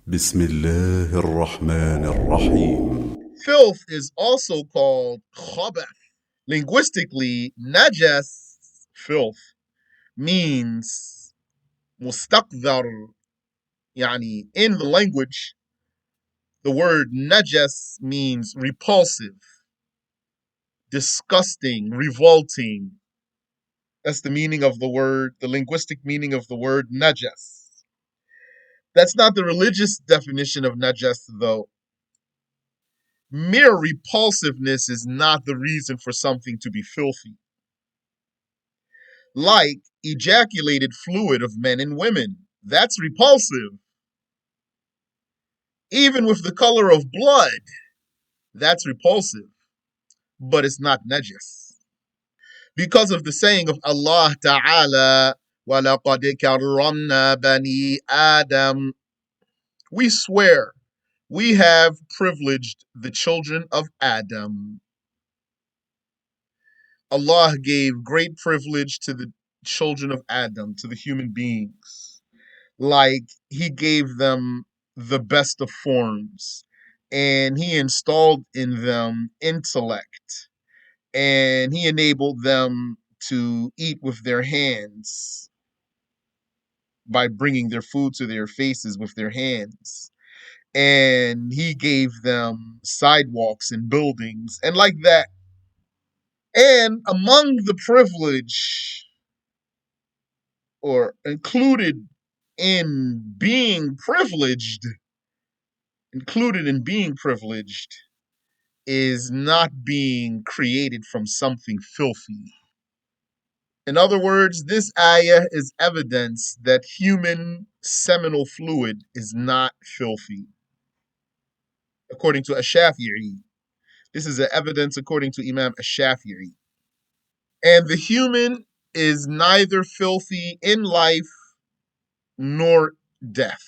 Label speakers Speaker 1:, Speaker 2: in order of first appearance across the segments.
Speaker 1: بسم الله الرحمن الرحيم.
Speaker 2: Filth is also called khabath. Linguistically, najas, filth, means mustaqdar. Yani, in the language, the word najas means repulsive, disgusting, revolting. That's the meaning of the word, the linguistic meaning of the word najas. That's not the religious definition of najas, though. Mere repulsiveness is not the reason for something to be filthy. Like ejaculated fluid of men and women. That's repulsive. Even with the color of blood, that's repulsive, but it's not najis. Because of the saying of Allah Ta'ala, وَلَقَدْ كَرَّمْنَا بَنِي آدَمَ, we swear we have privileged the children of Adam. Allah gave great privilege to the children of Adam, to the human beings. Like he gave them the best of forms, and he installed in them intellect, and he enabled them to eat with their hands by bringing their food to their faces with their hands. And he gave them sidewalks and buildings, and like that. And among the privilege or included in being privileged, included in being privileged is not being created from something filthy. In other words, this ayah is evidence that human seminal fluid is not filthy. According to Ash-Shafi'i. This is an evidence according to Imam Ash-Shafi'i. And the human is neither filthy in life nor death.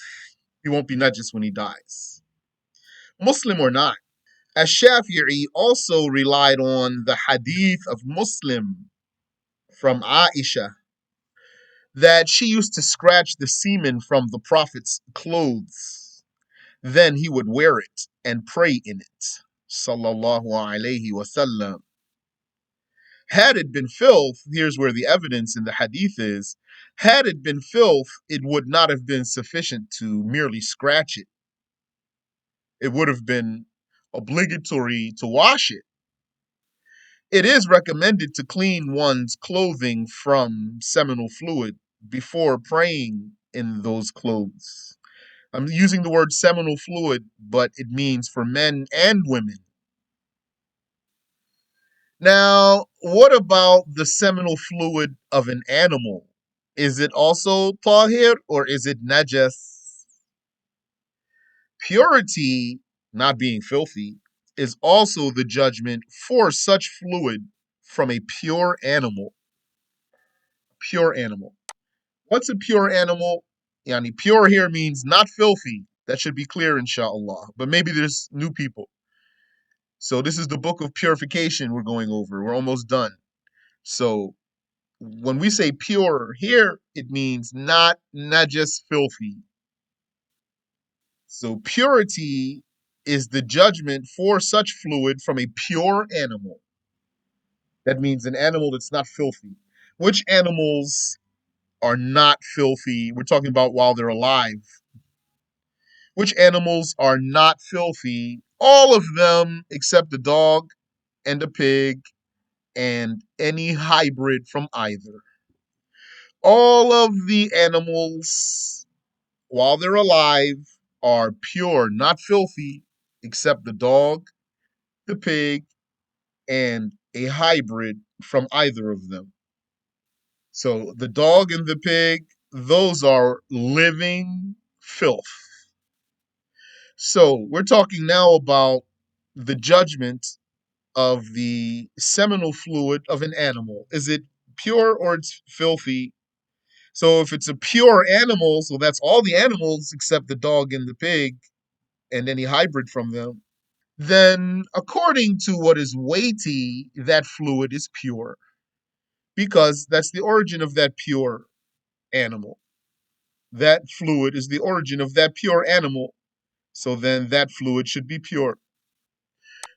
Speaker 2: He won't be najis when he dies. Muslim or not. Ash-Shafi'i also relied on the hadith of Muslim from Aisha that she used to scratch the semen from the Prophet's clothes. Then he would wear it and pray in it. Sallallahu alayhi wasallam. Had it been filth, here's where the evidence in the hadith is. Had it been filth, it would not have been sufficient to merely scratch it. It would have been obligatory to wash it. It is recommended to clean one's clothing from seminal fluid before praying in those clothes. I'm using the word seminal fluid, but it means for men and women. Now, what about the seminal fluid of an animal? Is it also tahir or is it najas? Purity, not being filthy, is also the judgment for such fluid from a pure animal. Pure animal. What's a pure animal? Yani pure here means not filthy. That should be clear, inshallah. But maybe there's new people. So this is the book of purification we're going over. We're almost done. So when we say pure here, it means not just filthy. So purity is the judgment for such fluid from a pure animal. That means an animal that's not filthy. Which animals are not filthy? We're talking about while they're alive. Which animals are not filthy? All of them except the dog and the pig and any hybrid from either. All of the animals, while they're alive, are pure, not filthy, except the dog, the pig, and a hybrid from either of them. So the dog and the pig, those are living filth. So we're talking now about the judgment of the seminal fluid of an animal. Is it pure or it's filthy? So if it's a pure animal, so that's all the animals except the dog and the pig and any hybrid from them, then according to what is weighty, that fluid is pure because that's the origin of that pure animal. That fluid is the origin of that pure animal. So then that fluid should be pure.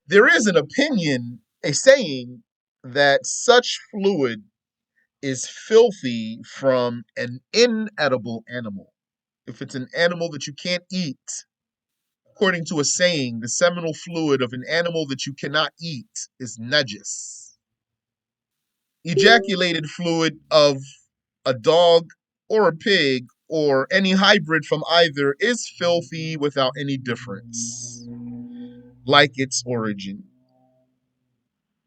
Speaker 2: There is an opinion, a saying, that such fluid is filthy from an inedible animal. If it's an animal that you can't eat, according to a saying, the seminal fluid of an animal that you cannot eat is najis. Ejaculated fluid of a dog or a pig or any hybrid from either is filthy without any difference, like its origin.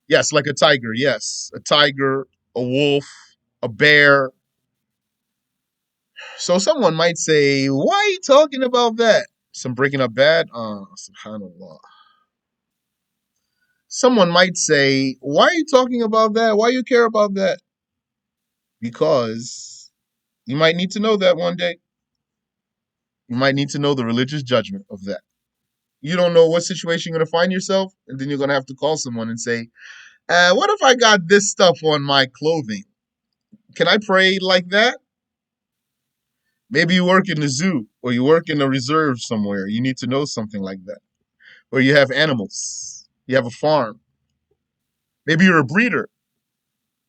Speaker 2: Yes, like a tiger, yes. A tiger, a wolf, a bear. So someone might say, why are you talking about that? Some breaking up bad? Subhanallah. Someone might say, why are you talking about that? Why you care about that? Because you might need to know that one day. You might need to know the religious judgment of that. You don't know what situation you're going to find yourself, and then you're going to have to call someone and say, what if I got this stuff on my clothing? Can I pray like that? Maybe you work in the zoo or you work in a reserve somewhere. You need to know something like that. Or you have animals, you have a farm. Maybe you're a breeder.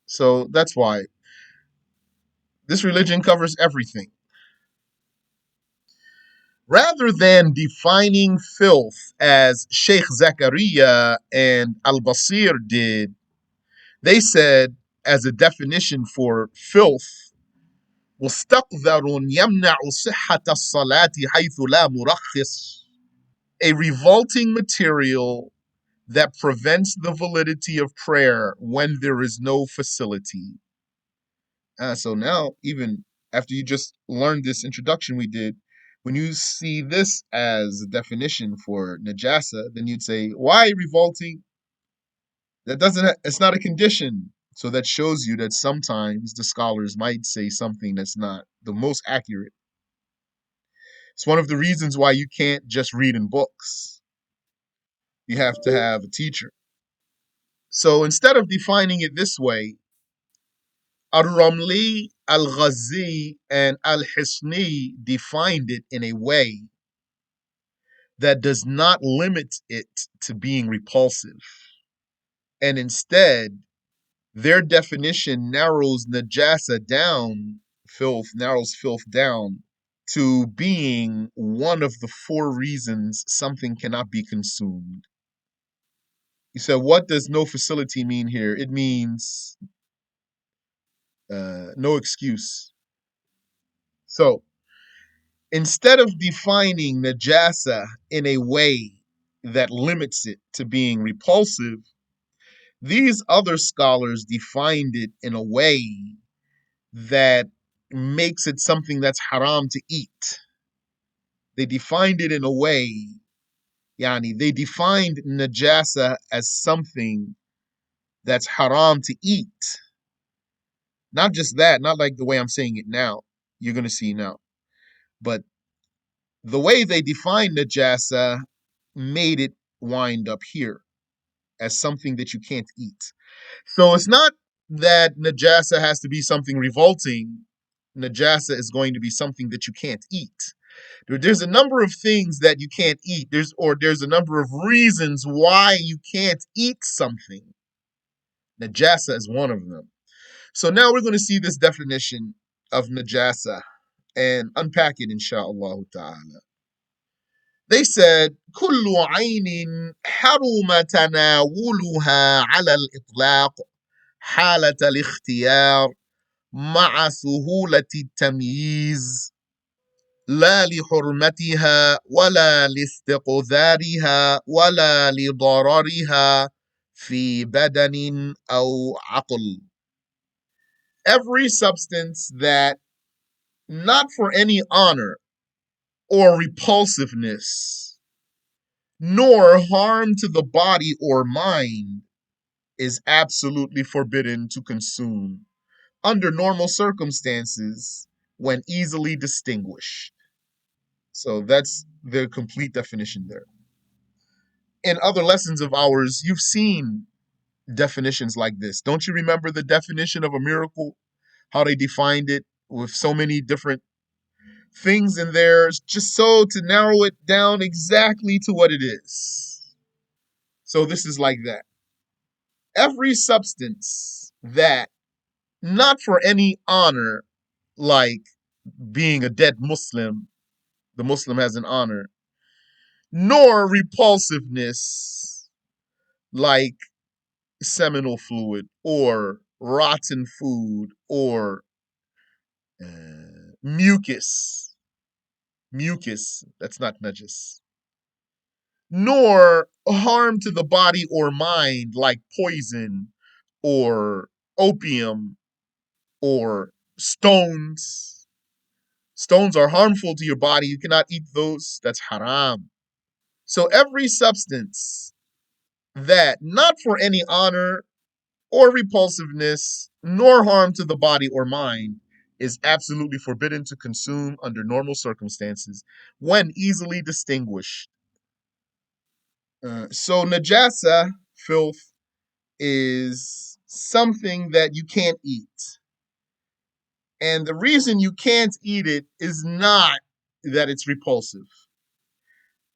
Speaker 2: So that's why this religion covers everything. Rather than defining filth as Sheikh Zakaria and Al Basir did, they said as a definition for filth, مستقذر يمنع صحة الصلاة حيث لا مرخص. A revolting material that prevents the validity of prayer when there is no facility. So now, even after you just learned this introduction we did, when you see this as a definition for najasa, then you'd say, why revolting? That doesn't, it's not a condition. So that shows you that sometimes the scholars might say something that's not the most accurate. It's one of the reasons why you can't just read in books. You have to have a teacher. So instead of defining it this way, Al-Ramli, Al-Ghazi, and Al-Hisni defined it in a way that does not limit it to being repulsive. And instead, their definition narrows najasa down, narrows filth down to being one of the four reasons something cannot be consumed. You said, what does no facility mean here? It means no excuse. So instead of defining najasa in a way that limits it to being repulsive, these other scholars defined it in a way that makes it something that's haram to eat. They defined it in a way, they defined najasa as something that's haram to eat. Not just that, not like the way I'm saying it now. You're going to see now. But the way they defined najasa made it wind up here as something that you can't eat. So it's not that najasa has to be something revolting. Najasa is going to be something that you can't eat. There's a number of things that you can't eat. There's a number of reasons why you can't eat something. Najasa is one of them. So now we're going to see this definition of najasa and unpack it, inshallah ta'ala. They said, كل عين حرم تناولها على الإطلاق حالة الاختيار مع سهولة التمييز لا لحرمتها ولا لاستقذارها ولا لضررها في بدن أو عقل. Every substance that, not for any honor or repulsiveness, nor harm to the body or mind, is absolutely forbidden to consume under normal circumstances when easily distinguished. So that's the complete definition there. In other lessons of ours, you've seen definitions like this. Don't you remember the definition of a miracle? How they defined it with so many different things in there just so to narrow it down exactly to what it is. So this is like that. Every substance that, not for any honor, like being a dead Muslim, the Muslim has an honor, nor repulsiveness, like seminal fluid or rotten food or mucus. Mucus, that's not najis. Nor harm to the body or mind, like poison or opium or stones. Stones are harmful to your body. You cannot eat those. That's haram. So every substance that, not for any honor or repulsiveness, nor harm to the body or mind, is absolutely forbidden to consume under normal circumstances when easily distinguished. So najasa, filth, is something that you can't eat. And the reason you can't eat it is not that it's repulsive,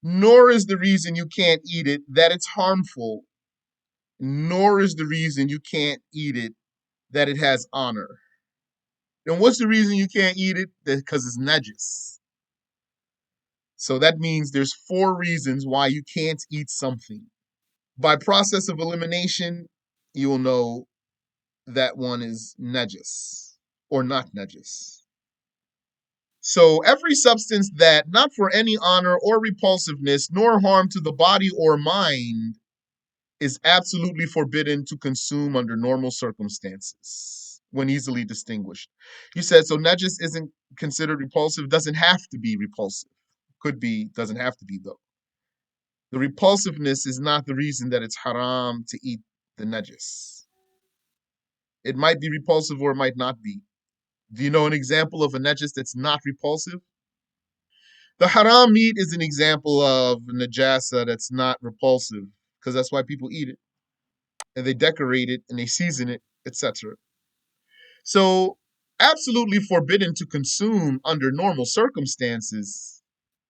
Speaker 2: nor is the reason you can't eat it that it's harmful, nor is the reason you can't eat it that it has honor. Then what's the reason you can't eat it? Because it's najis. So that means there's four reasons why you can't eat something. By process of elimination, you will know that one is najis or not najis. So every substance that, not for any honor or repulsiveness, nor harm to the body or mind, is absolutely forbidden to consume under normal circumstances when easily distinguished. You said so najis isn't considered repulsive, doesn't have to be repulsive. Could be, doesn't have to be though. The repulsiveness is not the reason that it's haram to eat the najis. It might be repulsive or it might not be. Do you know an example of a najis that's not repulsive? The haram meat is an example of najasa that's not repulsive because that's why people eat it and they decorate it and they season it, etc. So, absolutely forbidden to consume under normal circumstances.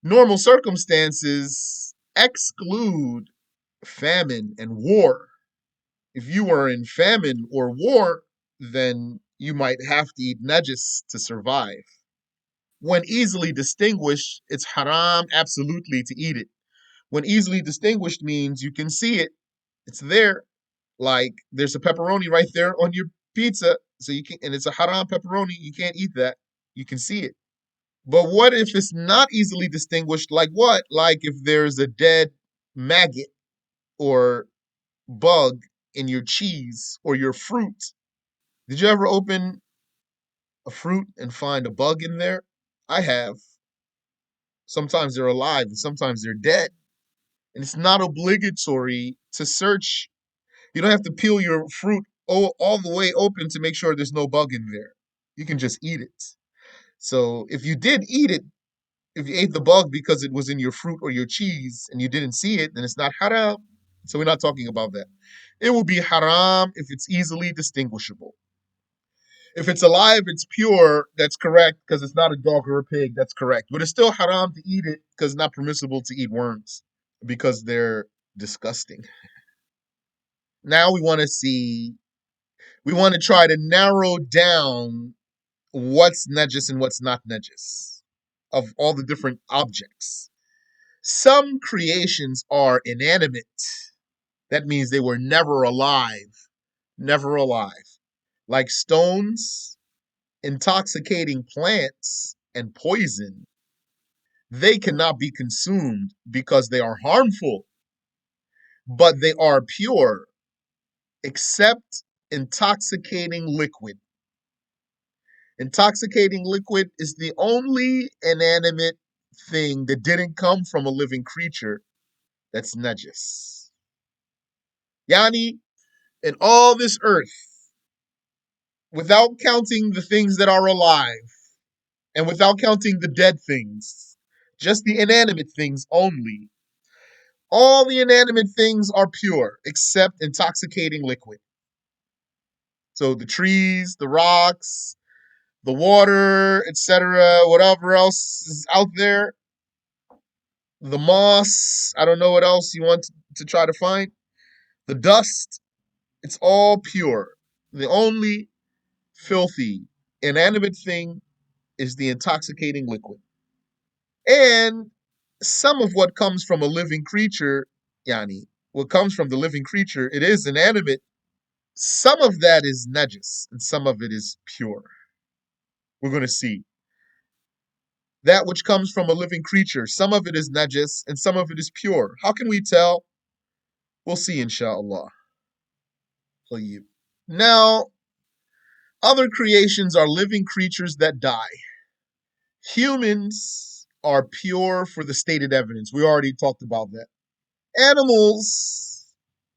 Speaker 2: Normal circumstances exclude famine and war. If you are in famine or war, then you might have to eat najis to survive. When easily distinguished, it's haram absolutely to eat it. When easily distinguished means you can see it, it's there. Like there's a pepperoni right there on your pizza, so you can, and it's a haram pepperoni. You can't eat that. You can see it. But what if it's not easily distinguished? Like what? Like if there's a dead maggot or bug in your cheese or your fruit. Did you ever open a fruit and find a bug in there? I have. Sometimes they're alive and sometimes they're dead. And it's not obligatory to search. You don't have to peel your fruit all the way open to make sure there's no bug in there. You can just eat it. So if you did eat it, if you ate the bug because it was in your fruit or your cheese and you didn't see it, then it's not haram. So we're not talking about that. It will be haram if it's easily distinguishable. If it's alive, it's pure, that's correct, because it's not a dog or a pig, that's correct. But it's still haram to eat it because it's not permissible to eat worms because they're disgusting. Now we want to try to narrow down what's najis and what's not najis of all the different objects. Some creations are inanimate. That means they were never alive, never alive. Like stones, intoxicating plants, and poison. They cannot be consumed because they are harmful, but they are pure, except intoxicating liquid. Intoxicating liquid is the only inanimate thing that didn't come from a living creature that's najis. Yani, in all this earth, without counting the things that are alive and without counting the dead things, just the inanimate things only, all the inanimate things are pure except intoxicating liquid. So the trees, the rocks, the water, etc., whatever else is out there, the moss, I don't know what else you want to try to find, the dust, it's all pure. The only filthy, inanimate thing is the intoxicating liquid. And some of what comes from a living creature, yani, what comes from the living creature, it is inanimate. Some of that is najis and some of it is pure. We're going to see. That which comes from a living creature, some of it is najis and some of it is pure. How can we tell? We'll see, inshallah. Now, other creations are living creatures that die. Humans are pure for the stated evidence. We already talked about that. Animals,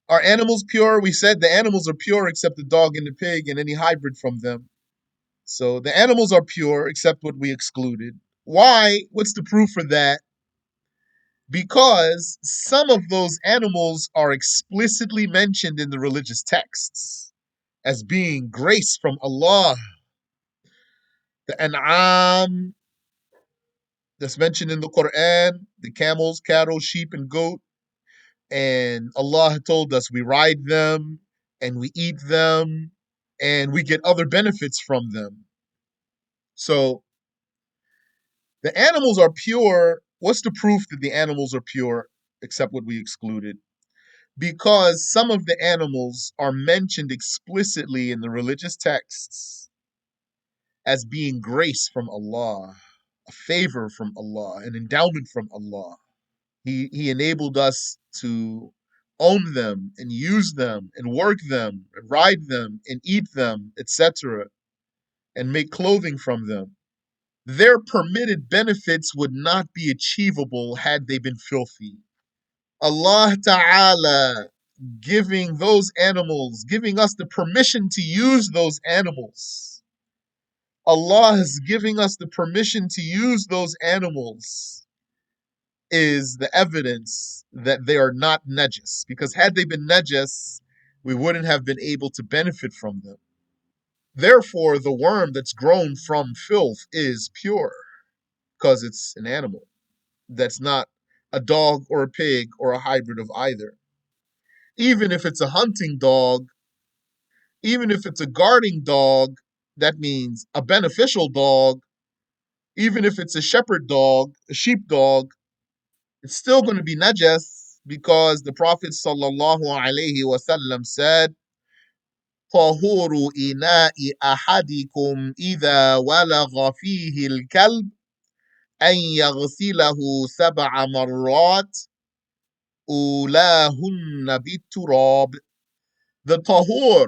Speaker 2: are animals pure? We said the animals are pure except the dog and the pig and any hybrid from them. So the animals are pure except what we excluded. Why? What's the proof for that? Because some of those animals are explicitly mentioned in the religious texts as being grace from Allah. The an'am that's mentioned in the Quran, the camels, cattle, sheep, and goat. And Allah told us we ride them and we eat them and we get other benefits from them. So the animals are pure. What's the proof that the animals are pure, except what we excluded? Because some of the animals are mentioned explicitly in the religious texts as being grace from Allah, a favor from Allah, an endowment from Allah. He enabled us to own them and use them and work them and ride them and eat them, etc., and make clothing from them. Their permitted benefits would not be achievable had they been filthy. Allah Ta'ala giving those animals, giving us the permission to use those animals. Allah is giving us the permission to use those animals is the evidence that they are not najis. Because had they been najis, we wouldn't have been able to benefit from them. Therefore, the worm that's grown from filth is pure because it's an animal that's not a dog or a pig or a hybrid of either. Even if it's a hunting dog, even if it's a guarding dog, that means a beneficial dog, even if it's a shepherd dog, a sheep dog, it's still going to be najas because the Prophet sallallahu alaihi wasallam said, طهور إناء أحدكم إذا ولغ فيه الكلب أن يغسله 7 مرات أولاهن بالتراب. The tahur,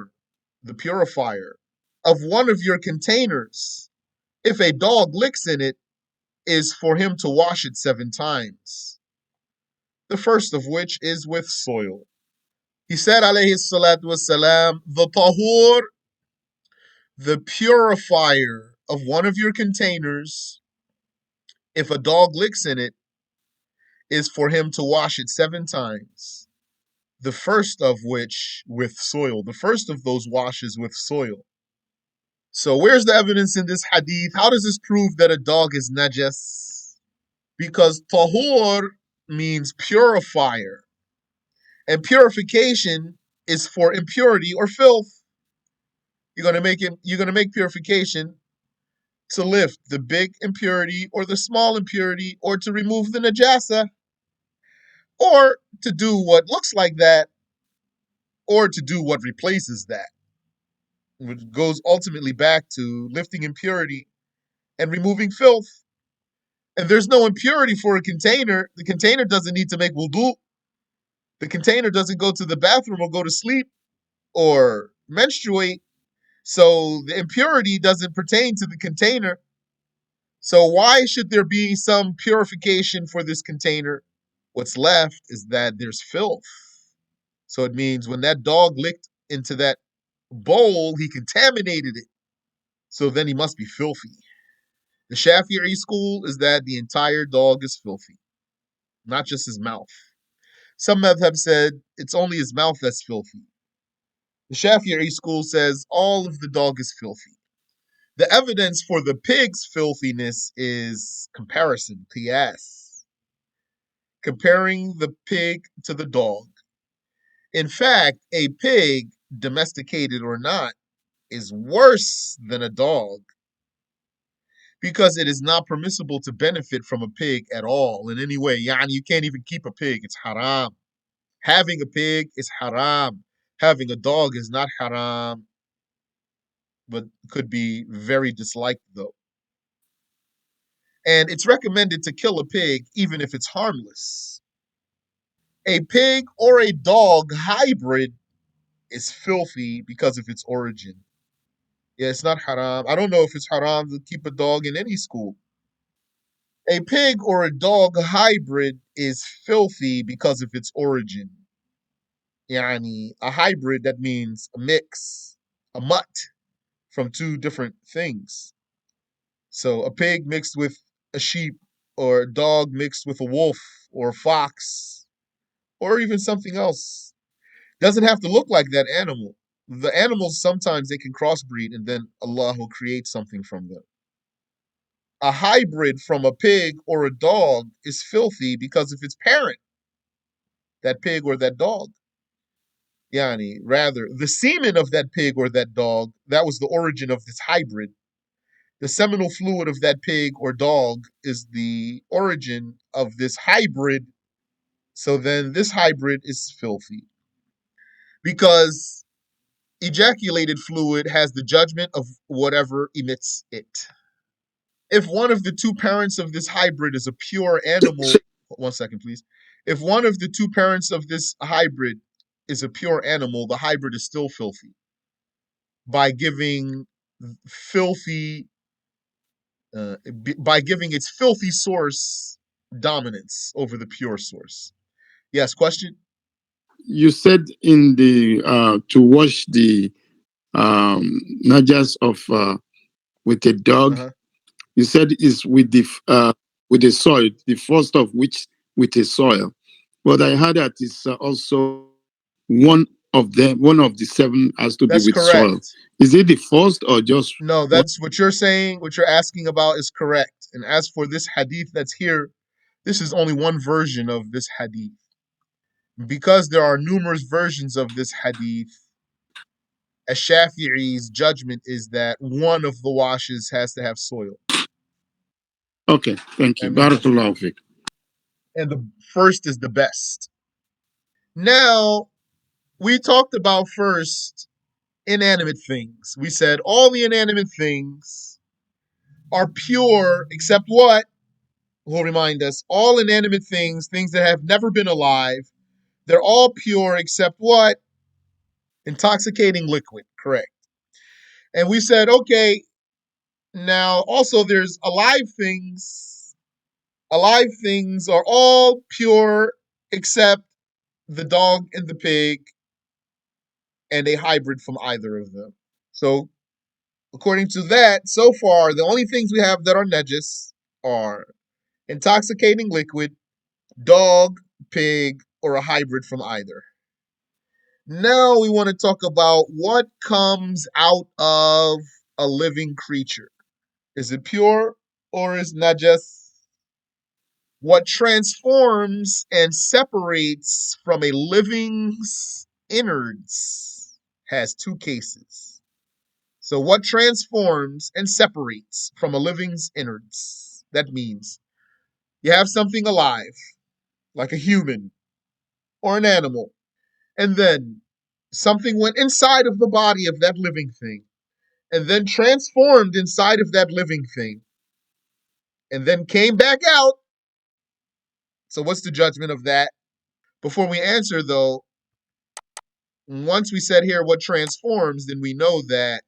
Speaker 2: the purifier, of one of your containers, if a dog licks in it, is for him to wash it 7 times. The first of which is with soil. He said, alayhi salatu wasalam, the tahur, the purifier of one of your containers, if a dog licks in it, is for him to wash it 7 times. The first of which with soil. The first of those washes with soil. So where's the evidence in this hadith? How does this prove that a dog is najas? Because tahur means purifier. And purification is for impurity or filth. You're gonna make purification to lift the big impurity or the small impurity or to remove the najasa or to do what looks like that or to do what replaces that, which goes ultimately back to lifting impurity and removing filth. And there's no impurity for a container. The container doesn't need to make wudu. The container doesn't go to the bathroom or go to sleep or menstruate. So the impurity doesn't pertain to the container. So why should there be some purification for this container? What's left is that there's filth. So it means when that dog licked into that bowl, he contaminated it. So then he must be filthy. The Shafi'i school is that the entire dog is filthy, not just his mouth. Some have said it's only his mouth that's filthy. The Shafi'i school says all of the dog is filthy. The evidence for the pig's filthiness is comparison, qiyas, comparing the pig to the dog. In fact, a pig, domesticated or not, is worse than a dog because it is not permissible to benefit from a pig at all in any way. Yani, you can't even keep a pig, it's haram. Having a pig is haram. Having a dog is not haram, but could be very disliked though. And it's recommended to kill a pig even if it's harmless. A pig or a dog hybrid is filthy because of its origin. Yeah, it's not haram. I don't know if it's haram to keep a dog in any school. A pig or a dog hybrid is filthy because of its origin. Yani, a hybrid, that means a mix, a mutt from two different things. So a pig mixed with a sheep, or a dog mixed with a wolf or a fox, or even something else. Doesn't have to look like that animal. The animals sometimes they can crossbreed and then Allah will create something from them. A hybrid from a pig or a dog is filthy because of its parent, that pig or that dog. Yani, rather, the semen of that pig or that dog, that was the origin of this hybrid. The seminal fluid of that pig or dog is the origin of this hybrid. So then this hybrid is filthy because ejaculated fluid has the judgment of whatever emits it. If one of the two parents of this hybrid is a pure animal, 1 second, please. If one of the two parents of this hybrid is a pure animal, the hybrid is still filthy by giving filthy, by giving its filthy source dominance over the pure source. Yes, question?
Speaker 3: You said in the to wash the najas of with a dog.
Speaker 2: Uh-huh.
Speaker 3: You said is with the soil, the first of which with a soil. But I heard that it's also one of them, one of the seven has to be
Speaker 2: That's
Speaker 3: with
Speaker 2: correct.
Speaker 3: soil. Is it the first or just
Speaker 2: No,
Speaker 3: one?
Speaker 2: that's what you're saying, what you're asking about is correct. And as for this hadith that's here, this is only one version of this hadith. Because there are numerous versions of this hadith, Ash-Shafi'i's judgment is that one of the washes has to have soil.
Speaker 3: Okay, thank you.
Speaker 2: That means that's
Speaker 3: Barakallahu fik.
Speaker 2: and the first is the best. Now, we talked about first inanimate things. We said all the inanimate things are pure except what? Will remind us all inanimate things, things that have never been alive, they're all pure except what? Intoxicating liquid, correct. And we said, okay, now also there's alive things. Alive things are all pure except the dog and the pig, and a hybrid from either of them. So, according to that, so far, the only things we have that are najis are intoxicating liquid, dog, pig, or a hybrid from either. Now we want to talk about what comes out of a living creature. Is it pure or is najas? What transforms and separates from a living's innards has two cases. So, what transforms and separates from a living's innards? That means you have something alive, like a human or an animal, and then something went inside of the body of that living thing, and then transformed inside of that living thing, and then came back out. So, what's the judgment of that? Before we answer, though, once we said here what transforms, then we know that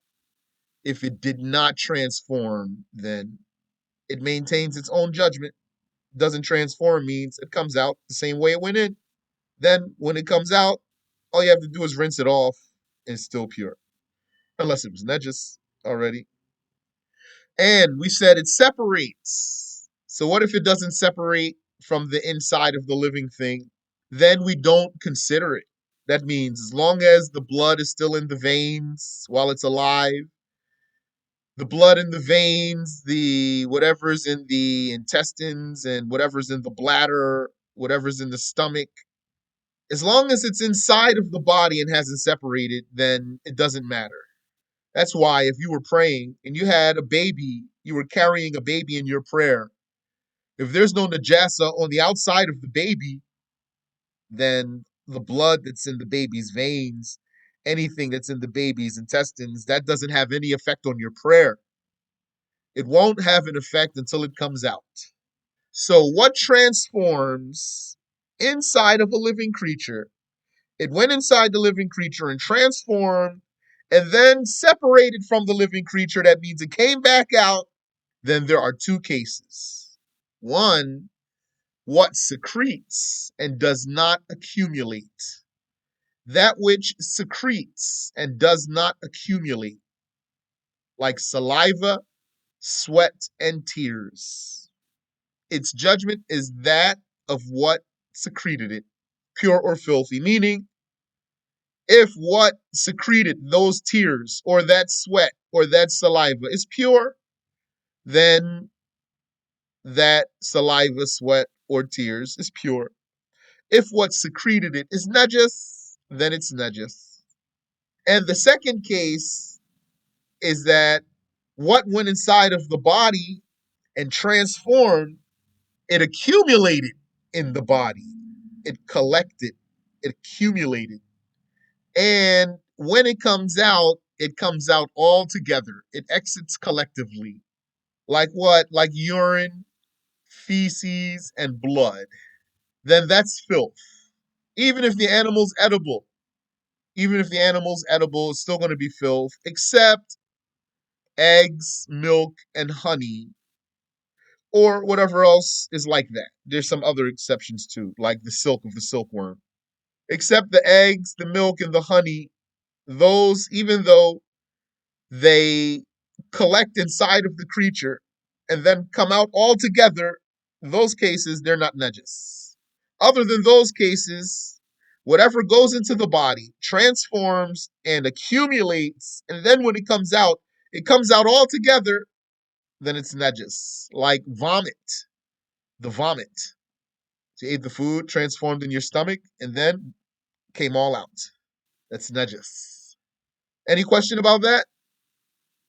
Speaker 2: if it did not transform, then it maintains its own judgment. Doesn't transform means it comes out the same way it went in. Then when it comes out, all you have to do is rinse it off and it's still pure. Unless it was najis already. And we said it separates. So what if it doesn't separate from the inside of the living thing? Then we don't consider it. That means as long as the blood is still in the veins while it's alive, The blood in the veins, the whatever's in the intestines, and whatever's in the bladder, whatever's in the stomach, as long as it's inside of the body and hasn't separated, then it doesn't matter. That's why if you were praying and you had a baby, you were carrying a baby in your prayer, if there's no najasa on the outside of the baby, then the blood that's in the baby's veins, anything that's in the baby's intestines, that doesn't have any effect on your prayer. It won't have an effect until it comes out. So, what transforms inside of a living creature? It went inside the living creature and transformed and then separated from the living creature. That means it came back out. Then there are two cases. One, what secretes and does not accumulate. That which secretes and does not accumulate, like saliva, sweat, and tears. Its judgment is that of what secreted it, pure or filthy, meaning if what secreted those tears or that sweat or that saliva is pure, then that saliva, sweat, or tears is pure. If what secreted it is najas, then it's najas. And the second case is that what went inside of the body and transformed, it accumulated in the body. It collected, it accumulated. And when it comes out all together. It exits collectively. Like what? Like urine, feces, and blood. Then that's filth. Even if the animal's edible, it's still going to be filth, except eggs, milk, and honey, or whatever else is like that. There's some other exceptions too, like the silk of the silkworm. Except the eggs, the milk, and the honey, those, even though they collect inside of the creature and then come out all together, those cases, they're not najis. Other than those cases, whatever goes into the body transforms and accumulates, and then when it comes out all together, then it's najis. Like vomit, the vomit. So you ate the food, transformed in your stomach, and then came all out. That's najis. Any question about that?